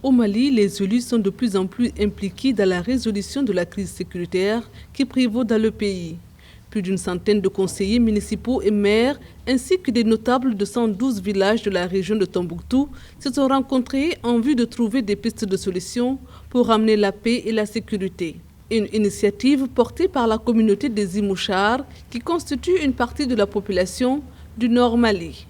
Au Mali, les élus sont de plus en plus impliqués dans la résolution de la crise sécuritaire qui prévaut dans le pays. Plus d'une centaine de conseillers municipaux et maires, ainsi que des notables de 112 villages de la région de Tombouctou, se sont rencontrés en vue de trouver des pistes de solutions pour ramener la paix et la sécurité. Une initiative portée par la communauté des Imouchars qui constitue une partie de la population du Nord Mali.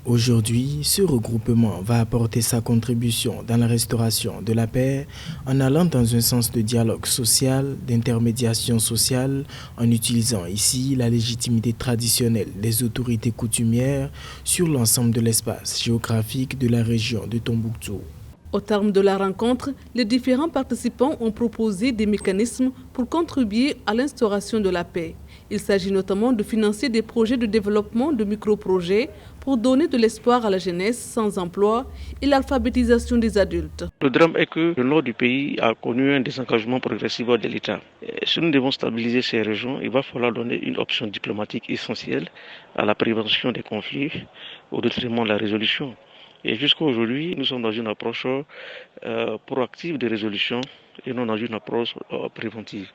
Aujourd'hui, ce regroupement va apporter sa contribution dans la restauration de la paix en allant dans un sens de dialogue social, d'intermédiation sociale, en utilisant ici la légitimité traditionnelle des autorités coutumières sur l'ensemble de l'espace géographique de la région de Tombouctou. Au terme de la rencontre, les différents participants ont proposé des mécanismes pour contribuer à l'instauration de la paix. Il s'agit notamment de financer des projets de développement de micro-projets pour donner de l'espoir à la jeunesse sans emploi et l'alphabétisation des adultes. Le drame est que le nord du pays a connu un désengagement progressif de l'État. Si nous devons stabiliser ces régions, il va falloir donner une option diplomatique essentielle à la prévention des conflits au détriment de la résolution. Et jusqu'à aujourd'hui, nous sommes dans une approche proactive de résolution et non dans une approche préventive.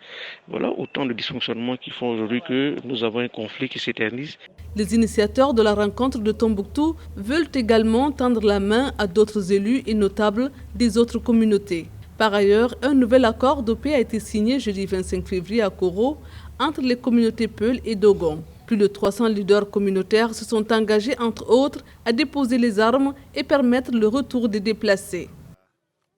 Voilà autant de dysfonctionnements qui font aujourd'hui que nous avons un conflit qui s'éternise. Les initiateurs de la rencontre de Tombouctou veulent également tendre la main à d'autres élus et notables des autres communautés. Par ailleurs, un nouvel accord de paix a été signé jeudi 25 février à Koro entre les communautés Peul et Dogon. Plus de 300 leaders communautaires se sont engagés, entre autres, à déposer les armes et permettre le retour des déplacés.